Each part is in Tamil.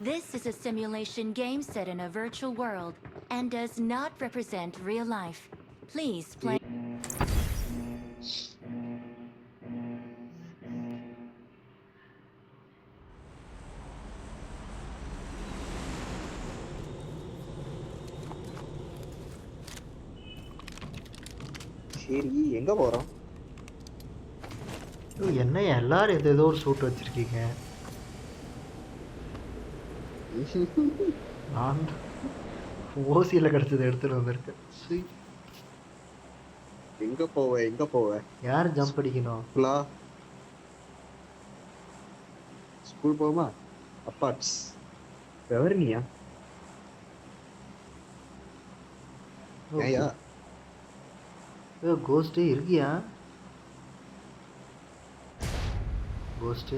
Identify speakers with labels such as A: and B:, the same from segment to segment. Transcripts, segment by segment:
A: This is a simulation game set in a virtual world and does not represent real life. Please play.
B: சரி எங்க போறோம்?
C: என்ன எல்லாரும் ஏதோ ஒரு சூட் வச்சிருக்கீங்க? நான் ஓசியில கிடைச்சது எடுத்துட்டு வந்திருக்கேன்.
B: எங்க போவ?
C: யார் ஜம்ப் அடிக்கணும்?
B: ஸ்கூல் போமா? அப்பாட்ஸ் எவர்னியா? ஏயா
C: கோஸ்ட் இருக்கியா? கோஸ்ட்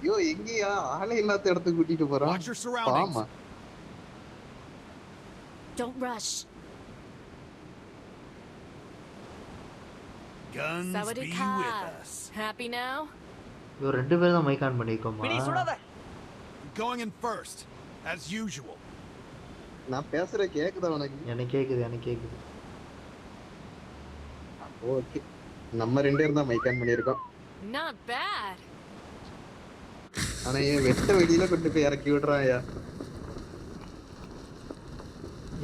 B: ஐயோ எங்கயா ஆளே இல்லாத இடத்துக்கு கூட்டிட்டு போறான். ஆமா.
A: Don't rush.
D: Guns be with us.
A: Happy now?
C: இவ ரெண்டு பேரும் தான் மைக் ஆன் பண்ணிருக்கோமா?
D: Going in first as usual.
B: நான் பேசுற கேக்குதா உனக்கு?
C: எனக்கு கேக்குது.
B: ஓகே. நம்ம ரெண்டு பேரும் தான் மைக் ஆன் பண்ணிருக்கோம்.
A: Not bad.
B: ஆனா ஏன் வெட்ட வெளியில கொண்டு போய் இறக்கி விடுறாயா?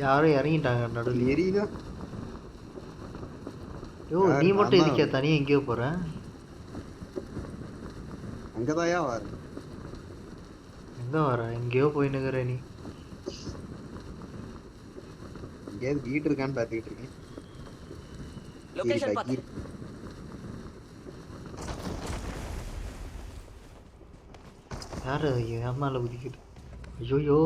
C: யாரும் இறங்கிட்டாங்க நடுவில்.
B: எரியுதா?
C: நீ மட்டும் இருக்கியா? தனியா எங்கேயோ போற?
B: அங்கதாயா வர.
C: எங்க வர? எங்கேயோ போய் நிக்கிற நீ.
B: எங்கேயாவது வீடு இருக்கான்னு பாத்துக்கிட்டு இருக்கேன். லொகேஷன் பாத்து.
C: யாரு ஏமால குதிக்குது? ஐயோ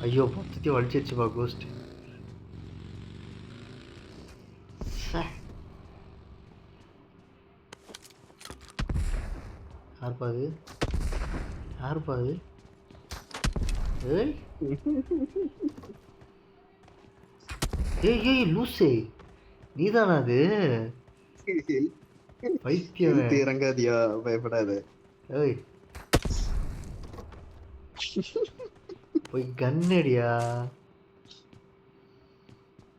C: ஐயோ பத்தி வலிச்சிருச்சுப்பா கோஸ்ட். யாருப்பா அது? ஏய் லூசே, நீதானா அது? பைத்தியம்.
B: இறங்காதியா, பயப்படாத.
C: ஏய் போய் கன்னடியா?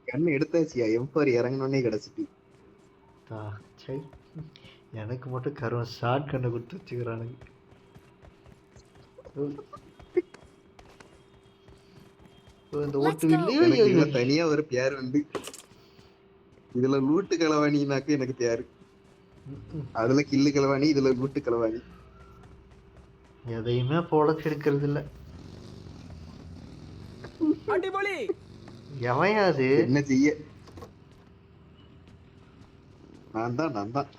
B: கண்ணு எடுத்தாச்சியா? எம்பார் இறங்கணுன்னே கிடைச்சிட்டு.
C: எனக்கு மட்டும் கருவம் ஷார்ட் கண்ணை கொடுத்து வச்சுக்கிறானுங்க. இந்த ஓட்டு
B: தனியா ஒரு பேர் வந்து இதுல லூட்டு களவாணினாக்க எனக்கு பேரு. அதுல கில்லு களவாணி, இதுல லூட்டு களவாணி.
C: எதையுமே போல கெடுக்கிறது இல்ல. எவையாது
B: என்ன செய்ய? நான் தான்.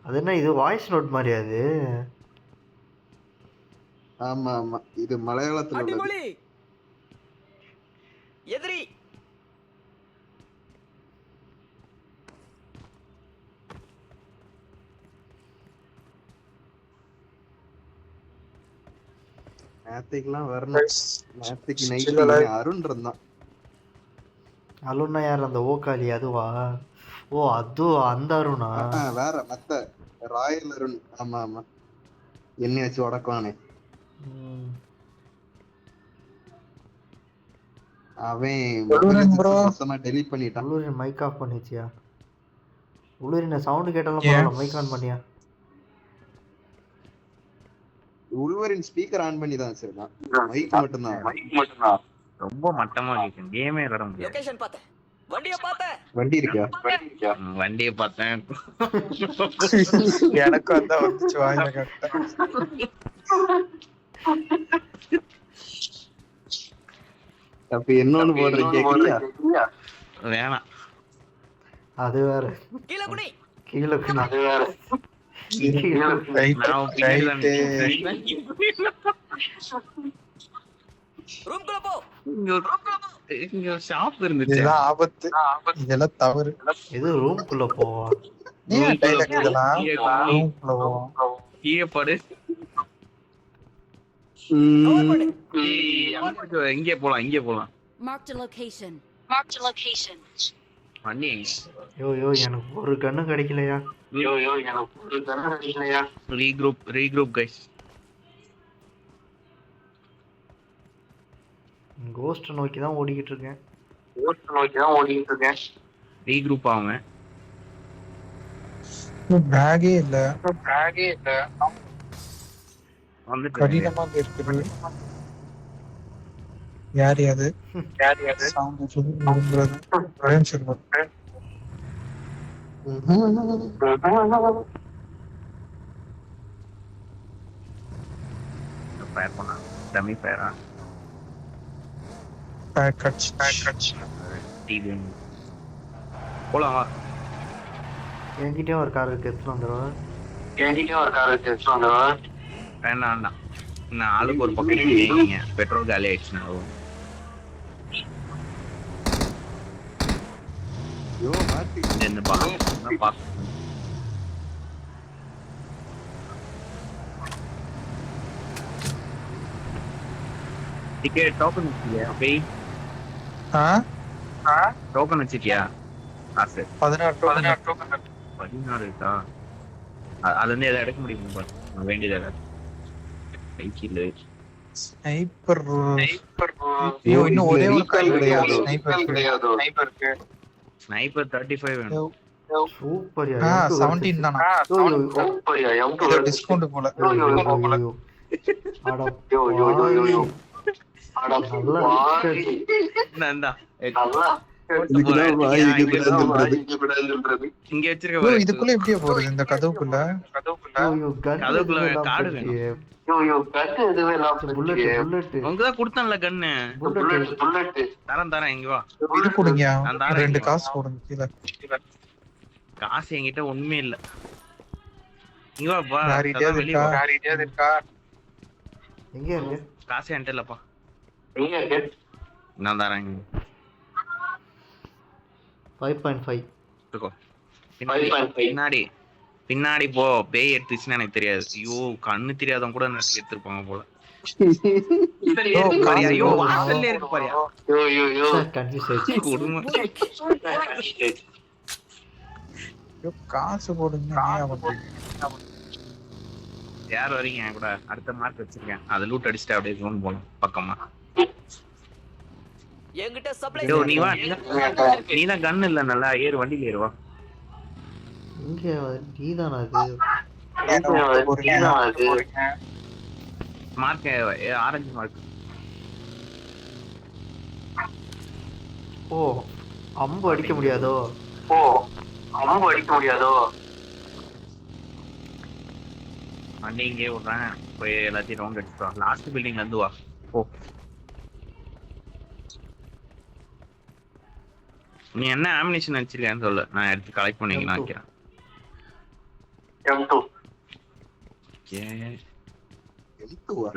C: அது என்ன இது வாய்ஸ் நோட் மாதிரி? அது
B: ஆமா இது மலையாளத்துல உள்ளது.
E: எதிரி
B: நேத்துக்குலாம் வரணும். நேத்துக்கு நைட் அருண் இருந்தான்.
C: அருணா யார்? அந்த ஓகாலி அதுவா? ஓ அது அந்த அருணா?
B: வேற மத்த ராயல் அருண். ஆமா என்ன வச்சு உடக்குவானே அவன் டெலீட் பண்ணிட்டான்.
C: உள்ளூரின் மைக் ஆஃப் பண்ணிச்சியா? உள்ளூரின் சவுண்ட் கேட்டாலும் மைக் ஆன் பண்ணியா?
B: உள்வரின் ஸ்பீக்கர் ஆன் பண்ணி தான் வச்சிருக்கான். மைக் மட்டும் தான்.
F: ரொம்ப மட்டமா இருக்கு. கேமே விளையாட முடியாது.
E: லொகேஷன் பார்த்தேன். வண்டியை பார்த்தேன்.
B: வண்டி இருக்கா?
F: வண்டியை பார்த்தேன்.
G: எனக்கு அதான் வந்துச்சு வாயில கட்ட.
B: அப்ப இன்னொன்னு போடுறேன் கேக்குறியா?
F: வேணாம்.
C: அது வேற.
E: கீழே குனி.
C: அது வேற.
E: ரூம்குள்ள போ.
F: இங்க ஷாப் இருந்துச்சு.
G: இதெல்லாம் ஆபத்து. இதெல்லாம் தவறு.
C: இது ரூம்குள்ள போவா?
G: நீ டைலாக் இதெல்லாம் ரூம்குள்ள போவா?
F: கீழே படு.
E: கவர் பண்ணு.
F: இங்கே போலாம்
A: Marked a location.
F: வண்டி எங்க
C: யோ எனக்கு ஒரு கண்ணு கிடைக்கலையா?
F: Regroup guys.
C: கோஸ்ட் நோக்கி தான் ஓடிக்கிட்டு இருக்கேன்.
F: ரீக்ரூப் ஆகுங்க.
G: பேகே இல்ல
F: வந்துட்டு
G: கடினமாக இருக்குது. யார் அது சவுண்ட் விரும்புறது ஒரே நிமிஷம் இருங்க.
F: ஃபயர் பண்ணா டம்மி ஃபயரா
G: பேக் கட்ச்
F: டிவி போலாம் வா.
C: என்கிட்டயும் ஒரு கார் இருக்கு, எடுத்துட்டு வந்துடுவா.
F: வேண்டாம் நான் ஆளுக்கு ஒரு பக்கம் நீங்க பெட்ரோல் காலி ஆயிடுச்சுன்னா
B: ஐயோ மாட்டி
F: என்ன பார்க்க டிக்கெட் டோக்கன் வச்சிருக்கியா? போய் டோக்கன் வச்சிருக்கியா? காசு 16 இருக்கா? அதுல இருந்து எதை எடுக்க முடியுமா பாரு, வேண்டியது ஏதாவது சைக்கிள்
G: ஸ்னைப்பர். ஐயோ இன்னும் ஒரே ஒரு கால் கிடையாது.
F: ஸ்னைப்பர் 35 வேணும்.
C: சூப்பர்.
G: 17 தானா? ஏதோ டிஸ்கவுண்ட் போல.
F: இங்க வச்சிருக்க
G: ஐயோ இதுக்குள்ள எப்படியே போறது இந்த கதவுக்குள்ள?
F: காடு வேணும். உங்கதான் கொடுத்தான்ல கண்ணு. தரேன் இங்க வா.
G: இது கொடுங்க,
F: நான் தரேன்.
G: 2 காசு போடுங்க கீழே.
F: காசு என்கிட்ட ஒண்ணுமே இல்ல. இங்க வா.
G: யாரிட்டயாவது இருக்கா?
C: எங்க இருக்கு
F: காசு என்கிட்ட இல்லப்பா. நான் தரேன்.
C: 5.5
F: இருக்கோ பின்னாடி போ. பேய் எடுத்துச்சுன்னா எனக்கு தெரியாது. ஐயோ கண்ணு தெரியாதவங்க கூட எடுத்துருப்பாங்க போல. ஐயோ வாசல்ல இருக்கு பாரியா.
C: கன்ஃபியூஸ் ஆயிடுச்சு.
F: குடும்பம்
G: காசு போடுங்க.
F: யார் வரீங்க என் கூட? அடுத்த மார்க் வச்சிருக்கேன், அதை லூட் அடிச்சுட்டு அப்படியே ஜோன் போகலாம் பக்கமா.
E: என்கிட்ட சப்ளை
F: ஐயோ நீ வா. நீதான் கன் இல்ல, நல்லா ஏறு, வண்டியில ஏறுவா.
C: இங்க நீதானா அது?
F: Mark orange mark.
C: ஓ அம்பு அடிக்க முடியாதோ?
F: வண்டி இங்கே விடுறேன், போய் எல்லாத்தையும் ரவுண்ட் அடிச்சுட்டு வா. லாஸ்ட் பில்டிங்ல இருந்து வா. ஓ நீ என்ன ஆமினேஷன் வச்சிருக்கேன்னு சொல்லு, நான் எடுத்து கலெக்ட் பண்ணிக்கலாம் வைக்கிறேன்.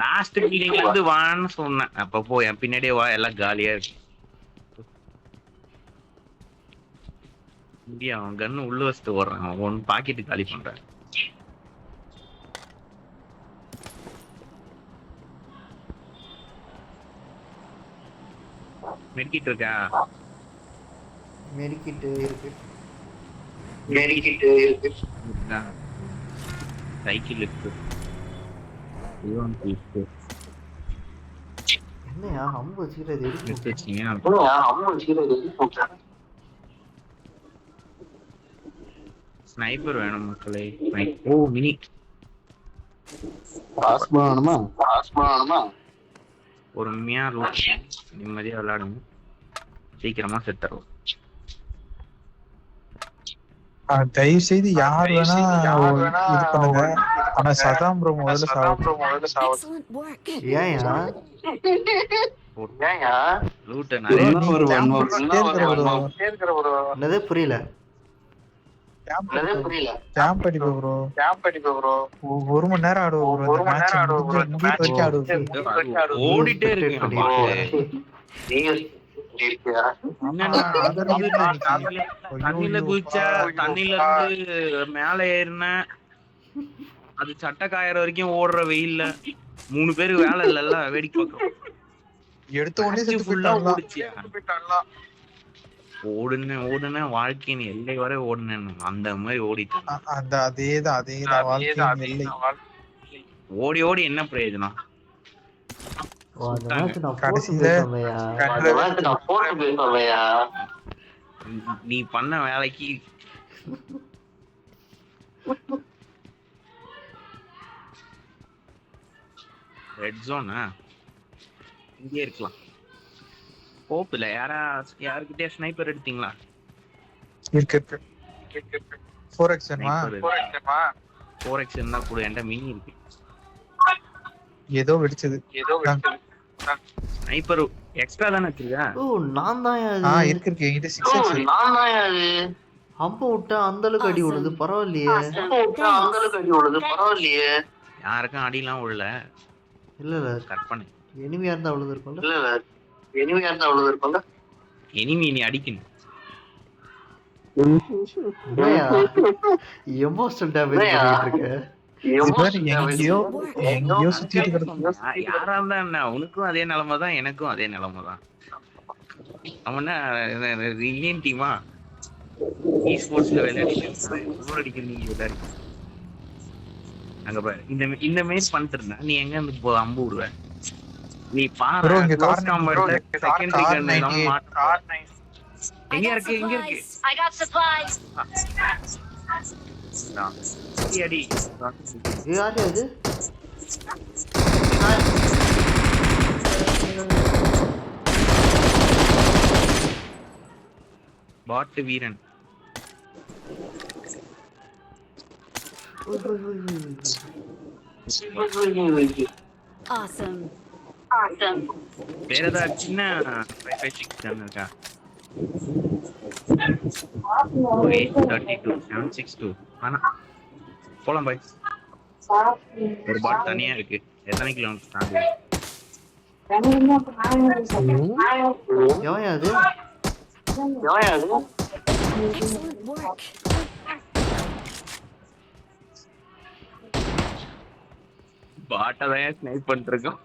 F: லாஸ்ட் பில்டிங்ல இருந்து வான்னு சொன்னேன். அப்ப போ, என் பின்னாடியே வா, எல்லாம் காலியா இருக்கு. அவன் கன்னு உள்ள வச்சுட்டு ஓடுறான். அவன் ஒன்னு பாக்கெட்டு காலி பண்றான். மெடிக்கிட்டு இருக்கா?
C: மெடிக்கிட்டு இருக்கு.
F: சைக்கிள் இருக்கு.
C: என்னையா அம்பு வச்சுக்கிறது
F: எடுத்து வச்சீங்க. ஸ்னைப்பர் வேணும் மக்களே. ஓ மினி பொறுமையா ரூட் நிம்மதியா விளையாடுங்க. சீக்கிரமா செத்துறோம்.
G: தயவு செய்து யார் வேணா இது பண்ணுங்க. ஆனா சதாம் ப்ரோ முதல்ல
A: Excellent work.
C: ஏன்யா
F: ரூட் நிறைய
C: என்னது புரியல?
G: கேம்ப் அடிப்போம் ப்ரோ. ஒரு மணி நேரம் ஆடுவோம் ப்ரோ. இந்த மேட்ச் முடிஞ்ச வரைக்கும் ஆடுவோம்.
F: ஓடிட்டே இருக்கு. தண்ணில குதிச்சா, தண்ணில இருந்து மேல ஏறின, அது சட்டை காயற வரைக்கும் ஓடுற வெயில்ல 3 பேருக்கு வேலை இல்லல்ல, வேடிக்கை பார்க்கறோம்.
G: எடுத்த உடனே செத்து
F: ஃபுல்லா
G: போயிட்டாங்களா?
F: ஓடிச்சியா? ஓடுன வாழ்க்கையின் எல்லை வரை ஓடுனேன், அந்த மாதிரி ஓடிட்டேன்.
G: அதேதான் வாழ்க்கையின் எல்லை.
F: ஓடி ஓடி என்ன பிரயோஜனம்?
C: ஓ அந்த மேட்ச் நான்
G: கடைசியில
C: போட்டு பேசுவேயா.
F: நீ பண்ண வேலைக்கு ரெட் ஜோனா இங்கே இருக்கலாம். போப்புல யாருக்கிட்டே ஸ்னைப்பர் எடுத்தீங்களா?
G: இருக்கு 4x வேணுமா?
F: 4x இருந்தா கூட என்கிட்ட மினி இருக்கு.
G: ஏதோ வெடிச்சது.
F: ஸ்னைப்பர் எக்ஸ்ட்ரா தானே வச்சிருக்கா?
C: ஓ நான் தான் அது.
G: இருக்கு என்கிட்ட 6x.
C: நான் தான் அது. அம்ப விட்டா அந்த அளவுக்கு அடி விழுது, பரவாயில்லையே.
F: யாருக்கும் அடிலாம் விழல.
C: இல்ல
F: கற்பனை.
C: எனிமியா இருந்தா அவ்வளவு.
F: எனிமி நீ அடிக்கணும்.
C: எமோஷனல் டேமேஜ் பண்ணிட்டு இருக்க.
G: எங்கேயோ சுத்திட்டு கிடக்கு.
F: யாரா இருந்தா என்ன, உனக்கும் அதே நிலைமை தான், எனக்கும் அதே நிலைமை தான். அவனா இந்தியன் டீமா ஸ்போர்ட்ஸ்ல விளையாடிக்க நீங்க விளையாடி அங்க பாரு. இந்த மேட்ச் பண்ணிட்டு இருந்தா நீ எங்க இருந்து அம்பு விடுவ? நீ பாரு செகண்டரி கன் எங்க இருக்கு?
A: I got supplies.
F: அடி
C: யாரு அது?
F: பாட்டு வீரன்.
A: Awesome.
F: வேற ஏதாவது சின்ன 556 கன் இருக்கா? 832 762 ஆனா போலாம் பாய். ஒரு பாட் தனியா இருக்கு. எத்தனை கிலோமீட்டர் தாண்டி?
C: எவன் அது?
A: Excellent work.
F: பாட்டை தான் ஸ்னைப் பண்ணிட்டு இருக்கோம்.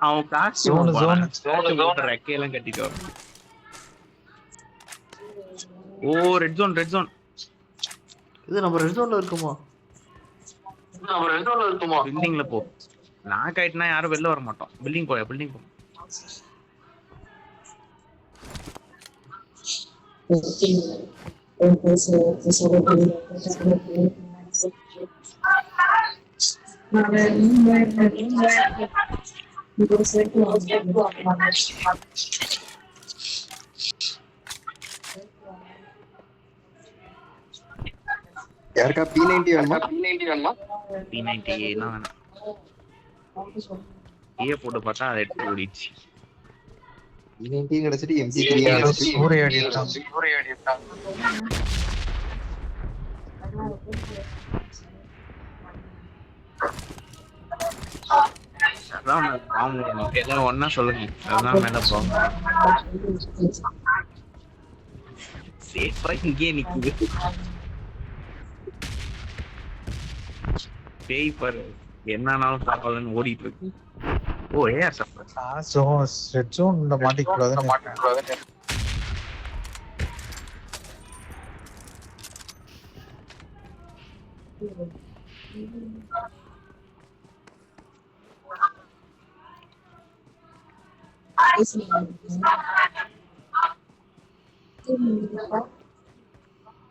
F: அவன் காசு ரெக்கையெல்லாம் கட்டிட்டு வரும். ஓ ரெட் ஜோன்
C: இது நம்ம ரெட் ஜோன்ல இருக்குமா?
F: பில்டிங்ல போ. நாக் ஆயிட்டுனா யாரும் வெளில வர மாட்டோம். பில்டிங் போ.
B: யாருக்கா P90 வேணுமா?
F: P90 எல்லாம் வேணாம். ஏ போட்டு பார்த்தா அதை எடுத்து ஓடிடுச்சு.
B: P90 கிடைச்சிட்டு MP3
G: சூரிய அடி இருக்கான்.
F: அதான் அவங்க எல்லாம் ஒன்னா சொல்லுங்க. அதான் மேல போங்க. சேஃபா இங்கே நிக்குது. பேய் பாரு என்னன்னாலும் சாப்பாடுன்னு ஓடிட்டு இருக்கு. ஓ ஏஆர் சப்பர்.
G: ரெட் ஜோன்ல மாட்டிக்கூடாதுன்னு.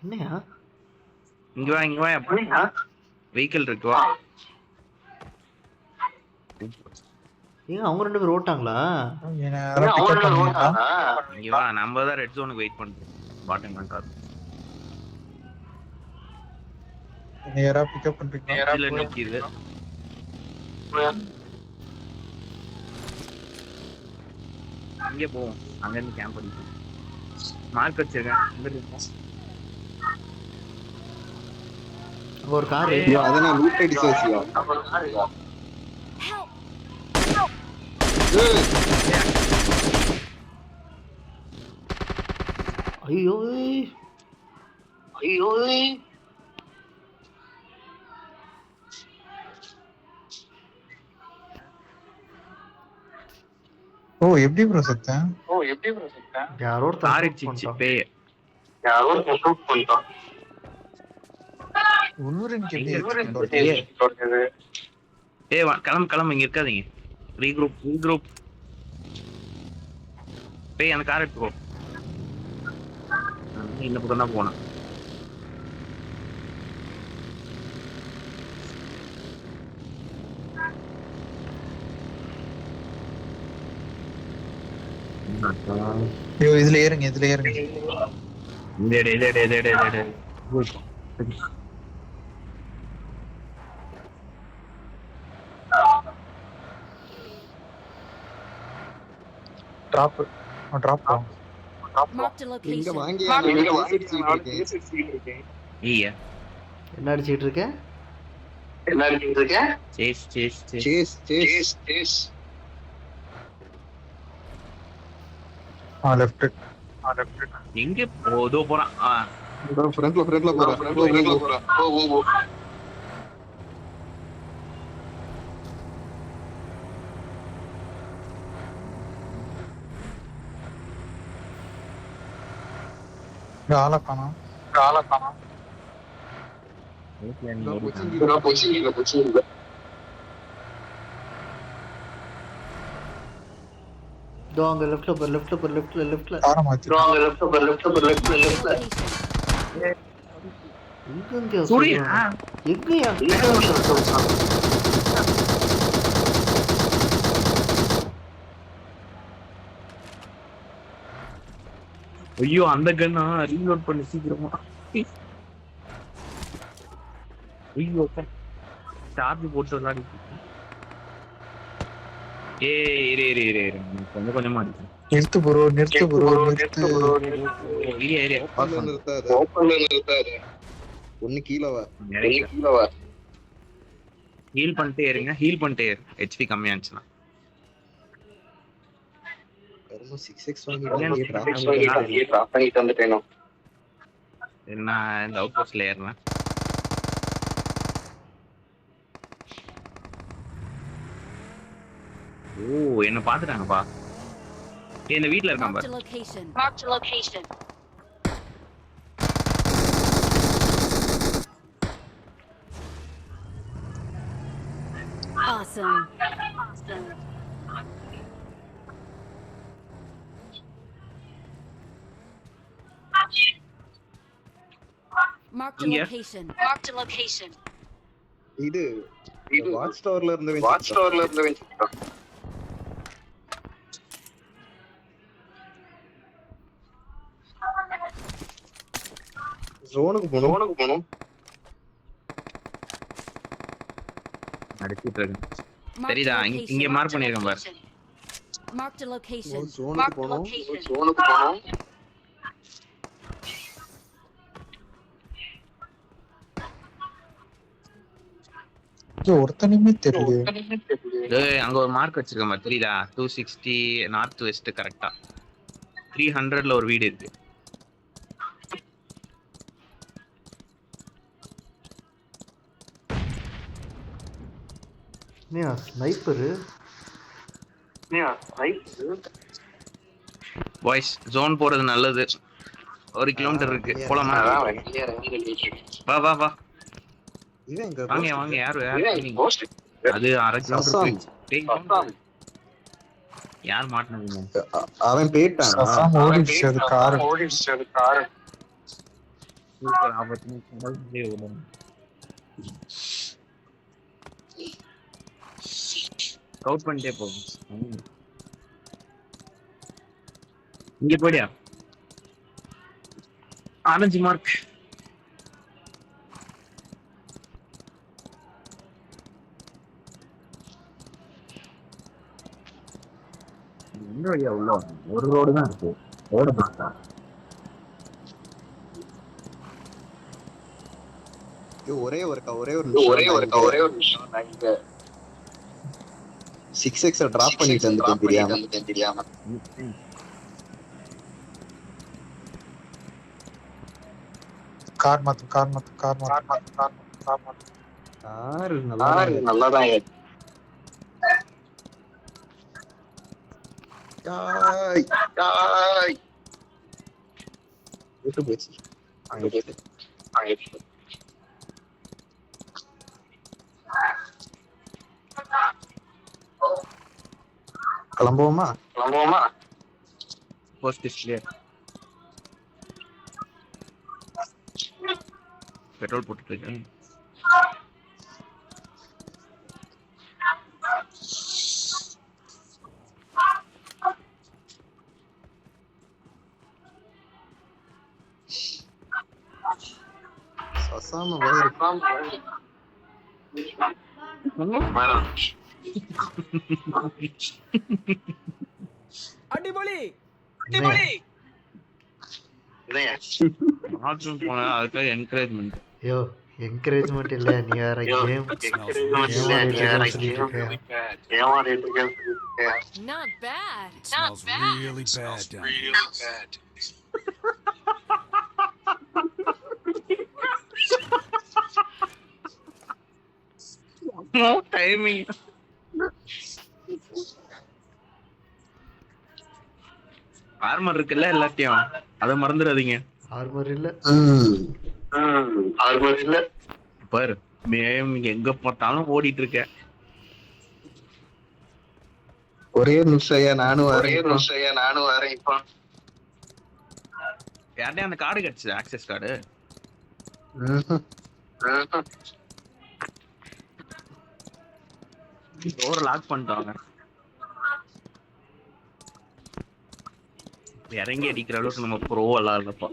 C: என்னையா
F: இங்க வா அப்படியா? வெஹிக்கிள் இருக்கு வா.
C: ஏங்க அவங்க ரெண்டு பேரும் ஓட்டாங்களா?
F: இங்க வா, நம்ம தான் ரெட் ஜோனுக்கு வெயிட் பண்றோம். பாட்டம் கண்டார்
G: நேரா பிக்கப் பண்றீங்க.
F: இதுல நிக்குது. இங்க போவோம். அங்க இருந்து கேம்ப் பண்ணிட்டு மார்க் வச்சிருக்கேன். இங்க இருக்கோம்.
C: ஒரு கார்
B: அத நான் லூட் அடிச்சு வச்சியா.
C: ஐயோ
G: ஓ எப்படி ப்ரோ செத்தேன்?
C: யாரோ
F: கார்
C: ஒருத்தன்
F: அடிச்சிச்சு
C: பண்ணிட்டான்.
F: பேய்.
G: உள்வரன்
F: எங்க
G: கேப்பி
F: இருக்கு? ஏய் கிளம்பு இங்க இருக்காதீங்க. ரீக்ரூப் பேய் அந்த கார் எடுத்துக்கோ. இந்த பக்கம் தான் போனேன்.
G: ஐயோ இதுல ஏறுங்க டிராப்
A: Marked a
B: இங்க
A: location.
B: வாங்கி இருக்கேன்.
F: ஐயா
C: என்ன அடிச்சிட்டு இருக்க?
F: சேஸ்
G: லெஃப்ட்
F: எங்க போதோ போறான்.
B: ஃப்ரண்ட்ல போறேன்.
G: ஆளை காணோம்
C: இதோ அங்க லெஃப்ட்ல
G: காரை மாத்தி
C: எங்க
F: சூர்யா
C: எங்கயா?
F: ஐயோ அந்த கண்ணா ரீலோட் பண்ணி சீக்கிரமா. ஐயோ சார்ஜ் போட்டு விளையாடி. இரு கொஞ்சமா அடிச்சு.
G: நிறுத்து ப்ரோ
B: நிறுத்தாத. ஒண்ணு கீழே வா.
F: ஹீல் பண்ணிட்டே இருங்க. ஹெச்பி கம்மியாச்சுன்னா
B: 6x
F: நான் இந்த அவுட் போஸ்ட்ல ஏறுறேன். ஓ என்ன பாத்துட்டாங்கப்பா. இந்த வீட்ல இருக்கான்
A: Marked
F: பாரு.
A: a location. Awesome. Marked a
F: Inga.
A: location.
B: இது வாட்ச் டவர்ல இருந்து ஜோனுக்கு போணும்.
F: அடிச்சிட்டு இருக்கேன். தெரியுதா? இங்க மார்க் பண்ணிருக்கேன் பாரு.
A: Marked a location.
B: ஜோனுக்கு போணும்.
G: ஒருத்தனையுமே தெரியல.
F: அங்க ஒரு மார்க் வச்சிருக்கேன் பாரு. தெரியுதா? 260 நார்த் வெஸ்ட் கரெக்டா. 300ல ஒரு வீடு இருக்கு.
C: ஸ்னைப்பரு
F: பாய்ஸ் ஜோன் போறது நல்லது. 1 கிலோமீட்டர் இருக்கு. போலாமா? வா
B: இவன் எங்க
F: வாங்க யாரு அது 1/2 கிலோமீட்டர். யார் மாட்டினது?
B: அவன் போயிட்டான்.
G: சசாம் ஓடிடுச்சு அது கார்.
F: சூப்பர் ஆபத்து. கவுட் பண்ணிட்டே போகும். இங்க போடியா? Orange mark. எந்த வழியா உள்ள ஒரு ரோடு தான் இருக்கு. ரோடு பார்த்தா
B: ஒரே ஒரு நிமிஷம் நான் இங்க 6x டிராப் பண்ணிட்டு வந்துட்டேன் தெரியாம.
G: கார் மாத்து
B: நல்லாதான் டாய் டாய் விட்டு போச்சு அங்க போயிட்டு கிளம்புவோமா
F: போஸ்ட் இஸ் கிளியர். பெட்ரோல் போட்டுட்டு இருக்கேன்.
B: சசாம வயிறு
E: அடிபொலி
F: பாத்ரூம் போனா அதுக்காக என்கரேஜ்மெண்ட்.
C: ஐயோ என்கரேஜ்மெண்ட் இல்ல, நீ வேற game
H: Not bad.
D: Smells really bad down here.
F: Timing. Armour இருக்குல்ல எல்லாத்தையும், அதை மறந்துடாதீங்க.
C: ஆர்மர் இல்ல
F: பாரு எங்க பார்த்தாலும் ஓடிட்டு இருக்க.
B: ஒரே நிமிஷம் நானும் வரேன் இப்போ.
F: யார்ட்டையும் அந்த கார்டு கிடைச்சது, ஆக்சஸ் கார்டு. டோர் லாக் பண்ணிட்டாங்க. இறங்கி அடிக்கிற அளவுக்கு நம்ம ப்ரோ எல்லாம் இல்லப்பா.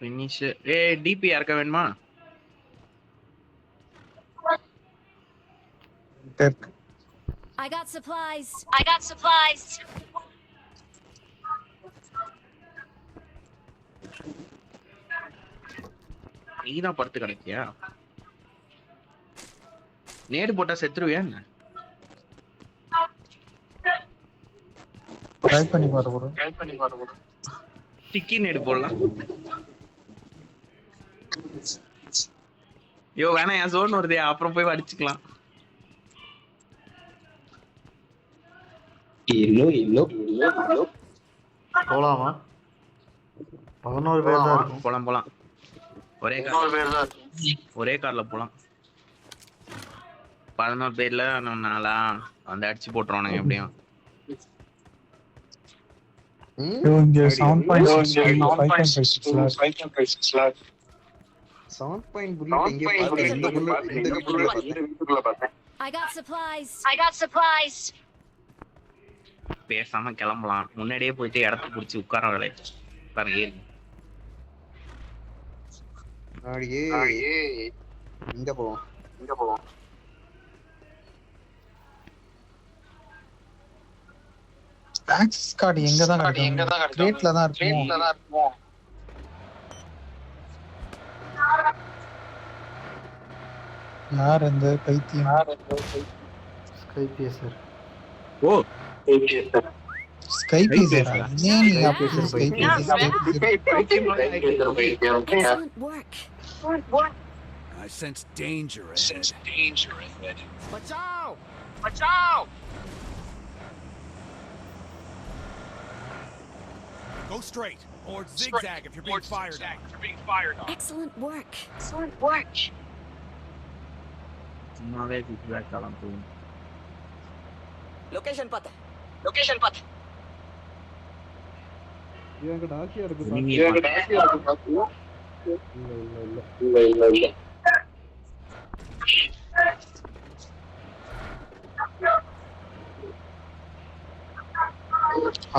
F: ஃபினிஷ். டிபி யாருக்க வேணுமா?
H: I got supplies.
F: நீதான் படுத்து கிடைக்கியா? நேடு போட்டா செத்துருவியா என்ன?
G: ட்ரை பண்ணி பாரு bro.
F: டிக்கி நேடு போடலாம். யோ வேணா, என் ஜோன் வருதே, அப்புறம் போய் அடிச்சுக்கலாம்.
C: போலாமா? 11 பேர் தான் இருக்கும்.
F: போலாம். ஒரே கார்ல போலாம். 11 பேர்ல நாளா வந்து அடிச்சு போட்டுருவானுங்க எப்படியும்.
G: இங்க 7.6 lakh.
B: 7 புல்லட் எங்க பாத்தீங்க? இந்த புல்லட் பார்த்தேன்.
H: I got supplies.
F: பேசாம கிளம்பலாம். முன்னாடியே போயிட்டு இடத்த புடிச்சு உட்கார வேலை பாருங்க.
B: ஆடியே இங்க போவோம்.
G: ஆக்சஸ் கார்டு எங்க தான் கிடைக்கும்? கிரேட்ல தான் இருக்கும். யார் அந்த பைத்தியம்?
C: ஸ்கைபிஎஸ்ஆர்.
F: ஓ
G: ஸ்கைபிஎஸ்ஆர். ஏன் நீங்க அப்படி ஸ்கைபிஎஸ்ஆர்?
H: Excellent work.
D: I sense danger ahead.
E: Watch out!
D: Go straight or zigzag if you're being fired on.
H: Excellent work.
F: சும்மாவே ஃபீட்பேக் காலம்.
E: லொகேஷன் பாத்து.
B: இவங்க டாசியா இருக்கு. இல்ல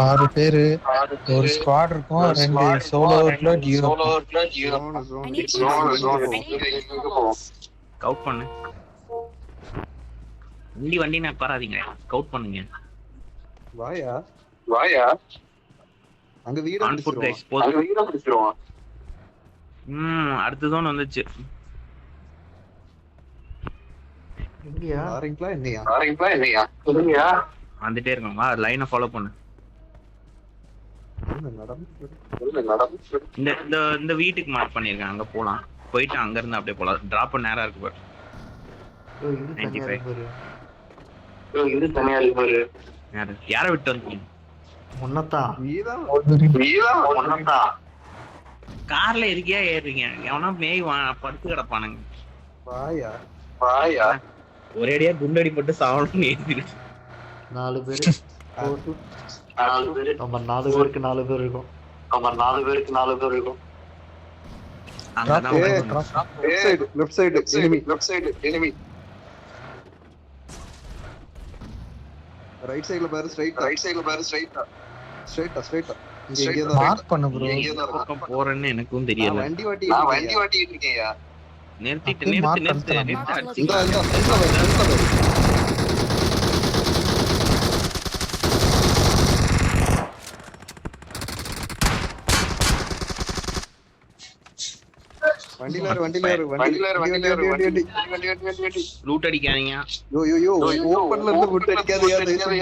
G: 6 பேரு ஒரு ஸ்குவாட் இருக்கும். 2 சோலோ டியூ.
F: கவுட் பண்ணு. வண்டி நான் பாராதீங்க. கவுட் பண்ணுங்க.
B: வாயா அங்க வீட
F: ஆன் ஃபுட் கைஸ் போதும். அடுத்த zone வந்துச்சு.
C: எங்கயா
B: ஆரம்பிக்கலாம் என்னையா
F: வந்துட்டே இருக்காங்க. லைனை ஃபாலோ பண்ணு. இந்த இந்த இந்த வீட்டுக்கு மார்க் பண்ணிருக்கேன். அங்க போலாம். போயிட்டு அங்க இருந்து அப்படியே போலாம். டிராப் நேரா இருக்கு பாரு.
C: இது தனியா இருக்கு பாரு.
F: யார விட்டு வந்தீங்க?
C: முன்னதான்
F: கார்ல இருக்கியா ஏறுறீங்க? எவனா மேய் படுத்து கிடப்பானுங்க.
B: வாயா
F: ஒரேடியா குண்டடி போட்டு சாவணும்னு ஏறிடு.
C: 4 பேரு நம்ம 4 பேருக்கு 4 பேர் இருக்கும்.
F: அங்கதான்
B: லெஃப்ட் சைடு எனிமி ரைட் சைடுல பாரு ஸ்ட்ரைட்டா இங்க எங்க தான்
G: மார்க் பண்ணு ப்ரோ.
F: பக்கம் போறேன்னு எனக்கும் தெரியல.
B: வண்டி வாட்டிட்டு இருக்கேன்யா.
F: நிறுத்திட்டு
B: இந்த வண்டில வண்டி
F: லூட் அடிக்காதீங்க.
B: யோ ஓபன்ல இருந்து லூட் அடிக்காதயா தயவு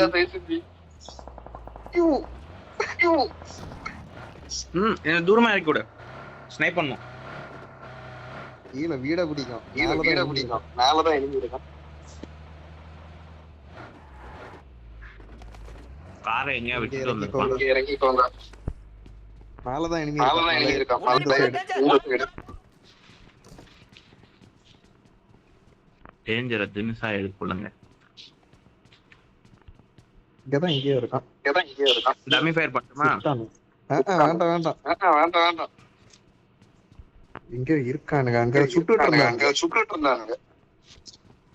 F: என்ன தூரமா இறக்கி விடு. ஸ்னைப் பண்ணும்.
B: கீழ வீட பிடிக்கும். மேலதான் எனிமி இருக்கான்.
F: காரை எங்கயா விட்டுட்டு வந்திருப்பான்.
B: இறங்கிக்கோங்க. மேலதான் எனிமி இருக்கான்.
F: டேஞ்சரை தினுசா எடுத்துக்கொள்ளுங்க.
B: இங்கதான் இங்கேயே இருக்கான்.
F: டம்மி ஃபயர் பண்ணுமா?
B: வேண்டாம். இங்க இருக்கானுங்க. அங்க சுட்டுட்டு இருந்தானுங்க.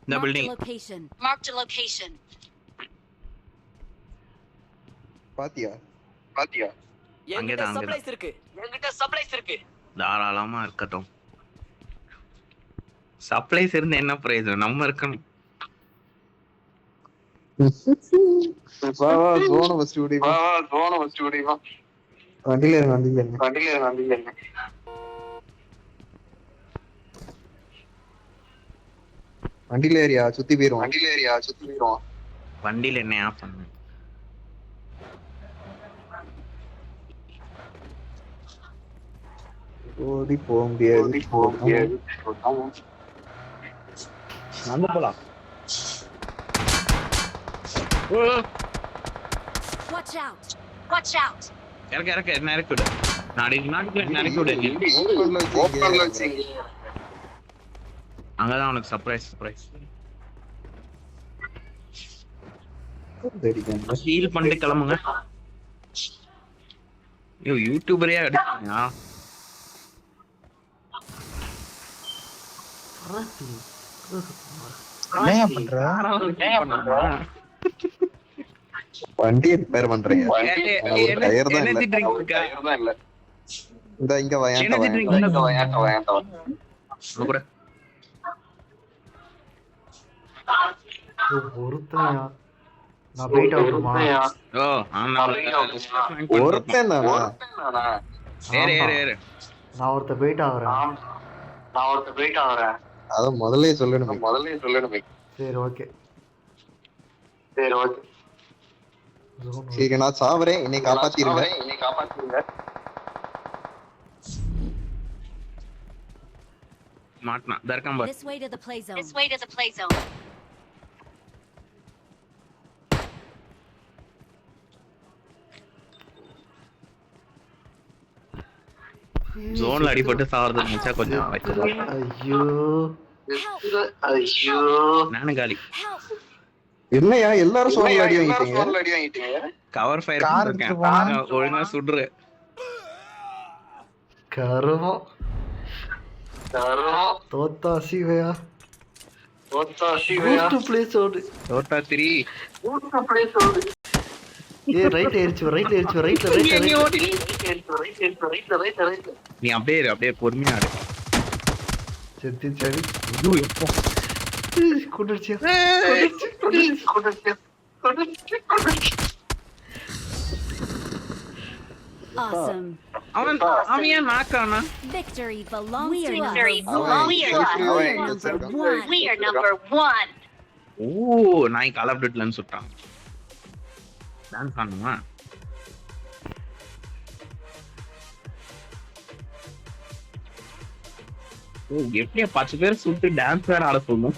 F: இந்த
H: Marked a
F: building.
H: location. Marked a location.
B: பாத்தியா
F: அங்கேதான் இருக்கு. தாராளமா இருக்கட்டும். சப்ளைஸ் இருந்து என்ன பிரயோஜனம்? நம்ம இருக்கணும்.
B: ஜோன ஃபர்ஸ்ட் ஓடிவா. வண்டில இருங்க. வண்டில ஏரியா சுத்தி போயிரும்.
F: வண்டியில என்ன ஆஃப் பண்ணு.
B: ஓடி போக முடியாது.
F: அங்க போலாம்.
H: Watch out.
F: இறக்க என்ன இறக்கி விடு. இறக்கி விடு.
B: ஓபன்ல வச்சீங்க.
F: அங்கதான் உனக்கு சர்ப்ரைஸ். ஹீல் பண்ணிட்டு கிளம்புங்க. யூடியூபரே அடிச்சீங்க.
G: என்ன பண்ற?
B: வண்டி ரிப்பேர் பண்றீங்க.
F: எனர்ஜி ட்ரிங்க் இருக்கா?
B: இந்த இங்க
F: எனர்ஜி ட்ரிங்க்
C: ஒருத்தனையா நான் போயிட்டு வரணுமா?
B: ஒருத்தன் தானா?
F: ஏறு.
C: நான் ஒருத்த போயிட்டு ஆகிறேன்.
B: அத முதல்ல சொல்லணுமே.
C: சரி ஓகே.
B: சரி நான் சாவறேன். என்னை காப்பாத்திருங்க.
F: மாட்னா தர்க்கம்
H: This way to the play zone.
F: ஜோன்ல அடிபட்டு சாவறது நினைச்சா கொஞ்சம்
C: ஐயோ
F: நானும் காலி.
H: Help.
B: என்னையா எல்லாரும் சோன்ல அடி வாங்கிட்டீங்க.
F: கவர் ஃபயர் பண்ணிருக்கேன். ஒழுங்கா சுடுற.
C: கருமம் தோத்தா சிவையா. Go to play zone.
F: Thotta 3.
C: Right ஏறிச்சு.
F: நீ அப்படியே பொறுமையா ஆடு.
C: சரி கொண்டுடுச்சியா.
H: Awesome.
F: அவன் ஏன் நாக்கானா?
H: Victory belongs to us.
B: அவன்
H: We are
B: selfie
H: number one. We are number one.
F: ஓ நாய் கால் ஆஃப் டியூட்டிலன்னு சொல்லிட்டான். டான்ஸ் ஆடணுமா? ஓ எப்படியா 10 பேர் சுட்டு டான்ஸ் வேற ஆட சொல்லணும்.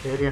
C: சரியா